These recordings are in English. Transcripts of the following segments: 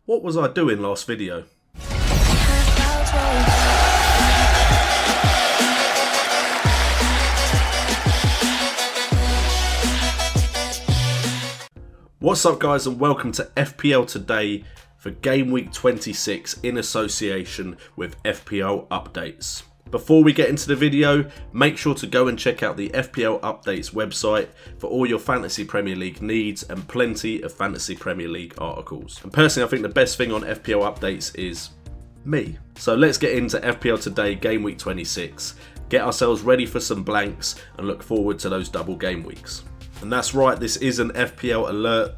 What was I doing last video? What's up guys, and welcome to FPL Today for Game Week 26 in association with FPL Updates. Before we get into the video, make sure to go and check out the FPL Updates website for all your Fantasy Premier League needs and plenty of Fantasy Premier League articles. And personally, I think the best thing on FPL Updates is me. So let's get into FPL Today Game Week 26, get ourselves ready for some blanks and look forward to those double game weeks. And that's right, this is an FPL alert.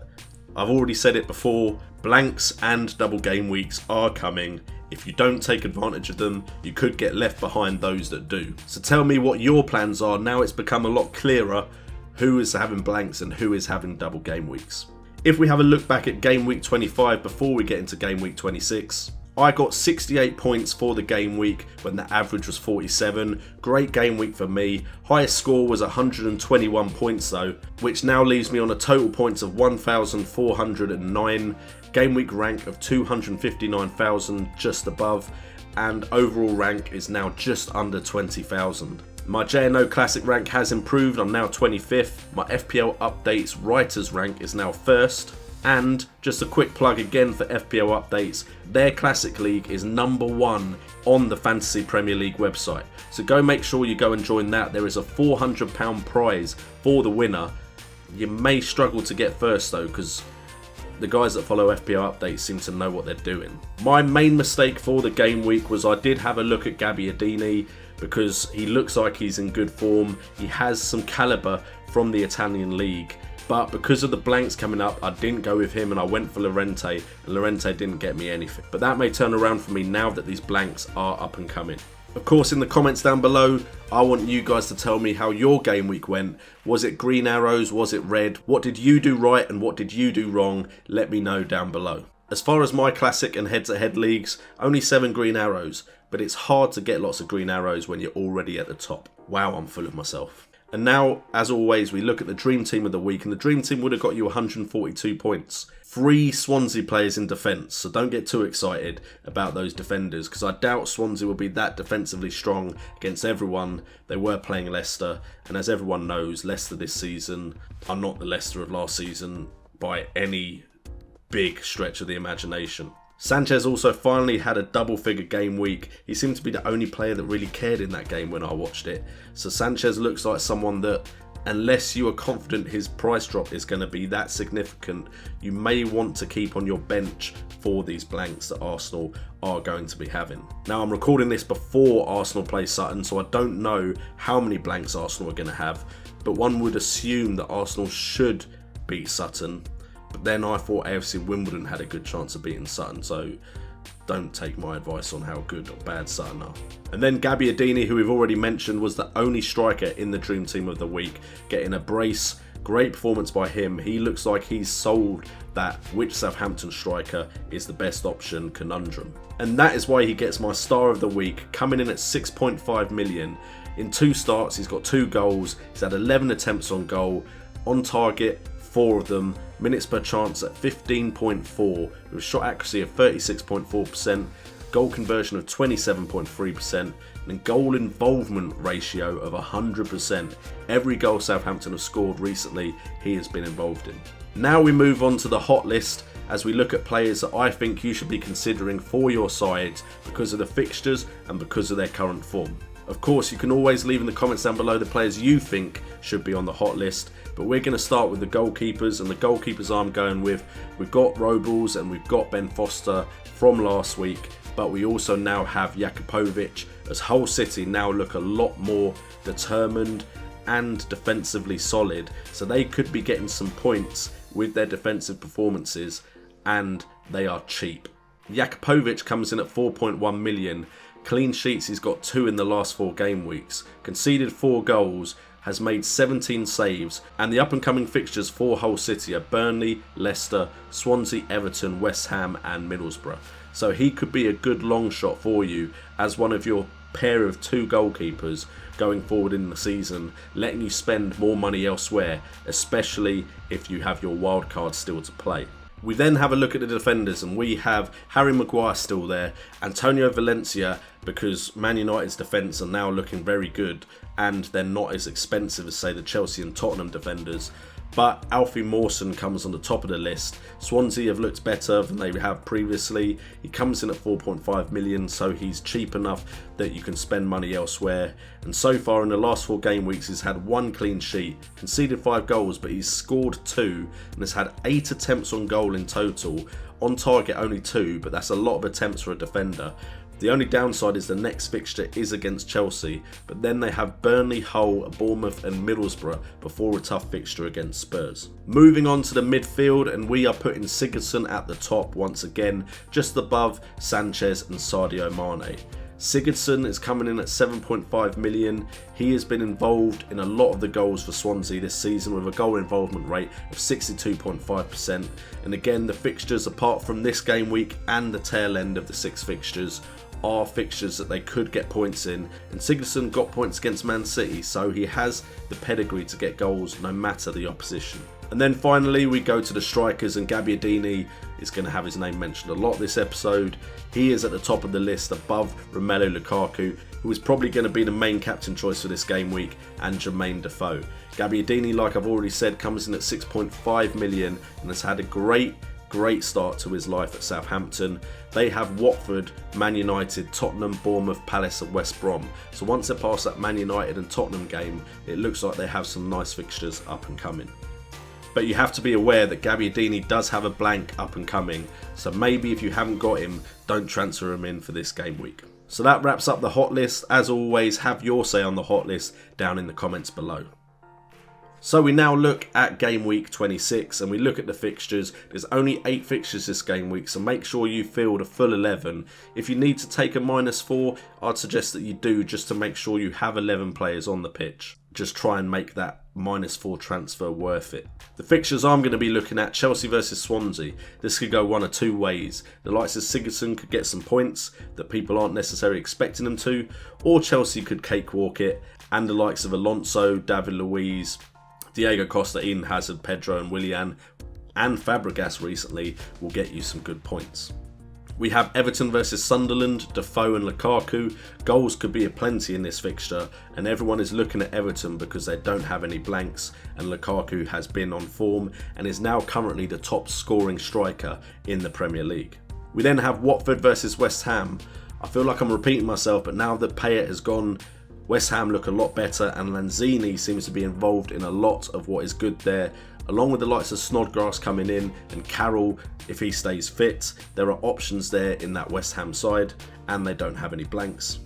I've already said it before, blanks and double game weeks are coming. If you don't take advantage of them, you could get left behind those that do. So tell me what your plans are. Now it's become a lot clearer who is having blanks and who is having double game weeks. If we have a look back at Game Week 25 before we get into Game Week 26, I got 68 points for the game week when the average was 47. Great game week for me. Highest score was 121 points though, which now leaves me on a total points of 1,409. Game week rank of 259,000, just above, and overall rank is now just under 20,000. My JNO Classic rank has improved, I'm now 25th. My FPL Updates Writers rank is now 1st. And just a quick plug again for FPL Updates, their Classic League is #1 on the Fantasy Premier League website. So go make sure you go and join that. There is a £400 prize for the winner. You may struggle to get first though, because the guys that follow FPL Updates seem to know what they're doing. My main mistake for the game week was I did have a look at Gagliardini because he looks like he's in good form. He has some calibre from the Italian league. But because of the blanks coming up, I didn't go with him and I went for Llorente, and Llorente didn't get me anything. But that may turn around for me now that these blanks are up and coming. Of course, in the comments down below, I want you guys to tell me how your game week went. Was it green arrows? Was it red? What did you do right and what did you do wrong? Let me know down below. As far as my classic and head-to-head leagues, only 7 green arrows. But it's hard to get lots of green arrows when you're already at the top. Wow, I'm full of myself. And now, as always, we look at the Dream Team of the week, and the Dream Team would have got you 142 points. 3 Swansea players in defence, so don't get too excited about those defenders, because I doubt Swansea will be that defensively strong against everyone. They were playing Leicester, and as everyone knows, Leicester this season are not the Leicester of last season by any big stretch of the imagination. Sanchez also finally had a double-figure game week. He seemed to be the only player that really cared in that game when I watched it. So Sanchez looks like someone that, unless you are confident his price drop is going to be that significant, you may want to keep on your bench for these blanks that Arsenal are going to be having. Now, I'm recording this before Arsenal play Sutton, so I don't know how many blanks Arsenal are going to have, but one would assume that Arsenal should beat Sutton. But then I thought AFC Wimbledon had a good chance of beating Sutton, so don't take my advice on how good or bad Sutton are. And then Gagliardini, who we've already mentioned, was the only striker in the Dream Team of the week, getting a brace. Great performance by him. He looks like he's solved that which Southampton striker is the best option conundrum. And that is why he gets my star of the week, coming in at 6.5 million. In 2 starts, he's got 2 goals. He's had 11 attempts on goal. On target, 4 of them. Minutes per chance at 15.4, with shot accuracy of 36.4%, goal conversion of 27.3%, and goal involvement ratio of 100%. Every goal Southampton have scored recently, he has been involved in. Now we move on to the hot list as we look at players that I think you should be considering for your sides because of the fixtures and because of their current form. Of course, you can always leave in the comments down below the players you think should be on the hot list, but we're going to start with the goalkeepers, and the goalkeepers I'm going with, we've got Robles and we've got Ben Foster from last week, but we also now have Jakupovic, as Hull City now look a lot more determined and defensively solid, so they could be getting some points with their defensive performances, and they are cheap. Jakupovic comes in at 4.1 million. Clean sheets, he's got 2 in the last 4 game weeks. Conceded 4 goals, has made 17 saves, and the up-and-coming fixtures for Hull City are Burnley, Leicester, Swansea, Everton, West Ham and Middlesbrough. So he could be a good long shot for you as one of your pair of 2 goalkeepers going forward in the season, letting you spend more money elsewhere, especially if you have your wild card still to play. We then have a look at the defenders, and we have Harry Maguire still there, Antonio Valencia, because Man United's defence are now looking very good and they're not as expensive as say the Chelsea and Tottenham defenders. But Alfie Mawson comes on the top of the list. Swansea have looked better than they have previously. He comes in at 4.5 million, so he's cheap enough that you can spend money elsewhere. And so far in the last 4 game weeks, he's had 1 clean sheet, conceded 5 goals, but he's scored 2 and has had 8 attempts on goal in total. On target only 2, but that's a lot of attempts for a defender. The only downside is the next fixture is against Chelsea, but then they have Burnley, Hull, Bournemouth and Middlesbrough before a tough fixture against Spurs. Moving on to the midfield, and we are putting Sigurdsson at the top once again, just above Sanchez and Sadio Mane. Sigurdsson is coming in at 7.5 million. He has been involved in a lot of the goals for Swansea this season with a goal involvement rate of 62.5%. And again, the fixtures apart from this game week and the tail end of the 6 fixtures are fixtures that they could get points in, and Sigurdsson got points against Man City, so he has the pedigree to get goals no matter the opposition. And then finally we go to the strikers, and Gabbiadini is going to have his name mentioned a lot this episode. He is at the top of the list above Romelu Lukaku, who is probably going to be the main captain choice for this game week, and Jermaine Defoe. Gabbiadini, like I've already said, comes in at 6.5 million and has had a great start to his life at Southampton. They have Watford, Man United, Tottenham, Bournemouth, Palace and West Brom. So once they pass that Man United and Tottenham game, it looks like they have some nice fixtures up and coming. But you have to be aware that Gabbiadini does have a blank up and coming, so maybe if you haven't got him, don't transfer him in for this game week. So that wraps up the hot list. As always, have your say on the hot list down in the comments below. So we now look at game week 26 and we look at the fixtures. There's only 8 fixtures this game week, so make sure you field a full 11. If you need to take a -4, I'd suggest that you do, just to make sure you have 11 players on the pitch. Just try and make that -4 transfer worth it. The fixtures I'm going to be looking at: Chelsea versus Swansea. This could go one of 2 ways. The likes of Sigurdsson could get some points that people aren't necessarily expecting them to, or Chelsea could cakewalk it, and the likes of Alonso, David Luiz, Diego Costa, Eden Hazard, Pedro and Willian, and Fabregas recently will get you some good points. We have Everton versus Sunderland, Defoe and Lukaku. Goals could be aplenty in this fixture, and everyone is looking at Everton because they don't have any blanks, and Lukaku has been on form and is now currently the top scoring striker in the Premier League. We then have Watford versus West Ham. I feel like I'm repeating myself, but now that Payet has gone, West Ham look a lot better, and Lanzini seems to be involved in a lot of what is good there, along with the likes of Snodgrass coming in and Carroll if he stays fit. There are options there in that West Ham side, and they don't have any blanks.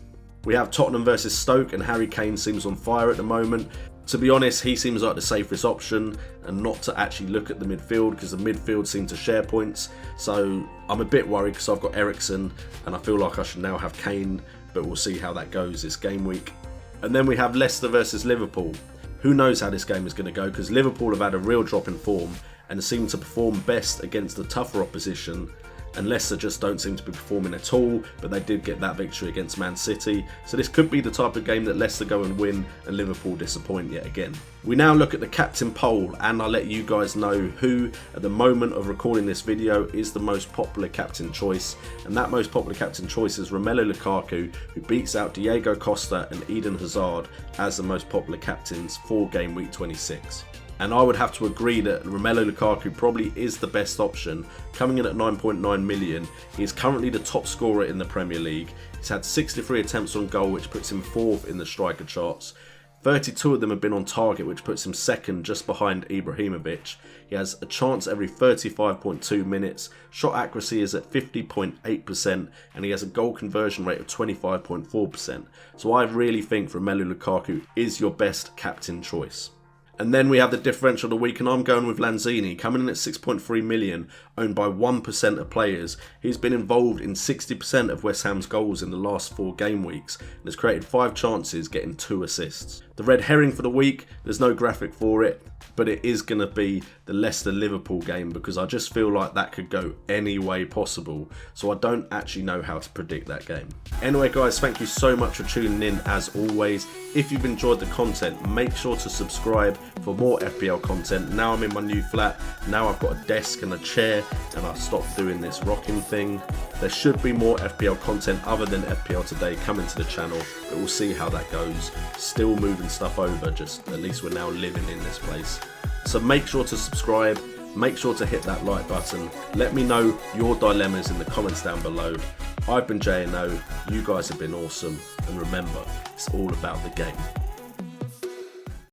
We have Tottenham versus Stoke, and Harry Kane seems on fire at the moment. To be honest, he seems like the safest option, and not to actually look at the midfield, because the midfield seem to share points. So I'm a bit worried because I've got Eriksen and I feel like I should now have Kane, but we'll see how that goes this game week. And then we have Leicester versus Liverpool. Who knows how this game is going to go, because Liverpool have had a real drop in form and seem to perform best against the tougher opposition, and Leicester just don't seem to be performing at all, but they did get that victory against Man City. So this could be the type of game that Leicester go and win and Liverpool disappoint yet again. We now look at the captain poll, and I'll let you guys know who at the moment of recording this video is the most popular captain choice, and that most popular captain choice is Romelu Lukaku, who beats out Diego Costa and Eden Hazard as the most popular captains for game week 26. And I would have to agree that Romelu Lukaku probably is the best option, coming in at 9.9 million. He is currently the top scorer in the Premier League. He's had 63 attempts on goal, which puts him 4th in the striker charts. 32 of them have been on target, which puts him 2nd just behind Ibrahimovic. He has a chance every 35.2 minutes. Shot accuracy is at 50.8%, and he has a goal conversion rate of 25.4%. So I really think Romelu Lukaku is your best captain choice. And then we have the differential of the week, and I'm going with Lanzini, coming in at 6.3 million, owned by 1% of players. He's been involved in 60% of West Ham's goals in the last 4 game weeks, and has created 5 chances, getting 2 assists. The red herring for the week, there's no graphic for it, but it is going to be the Leicester-Liverpool game because I just feel like that could go any way possible. So I don't actually know how to predict that game. Anyway guys, thank you so much for tuning in as always. If you've enjoyed the content, make sure to subscribe for more FPL content. Now I'm in my new flat. Now I've got a desk and a chair and I've stopped doing this rocking thing. There should be more FPL content other than FPL Today coming to the channel, but we'll see how that goes. Still moving stuff over, just at least we're now living in this place. So make sure to subscribe, make sure to hit that like button. Let me know your dilemmas in the comments down below. I've been JNO, you guys have been awesome, and remember, it's all about the game.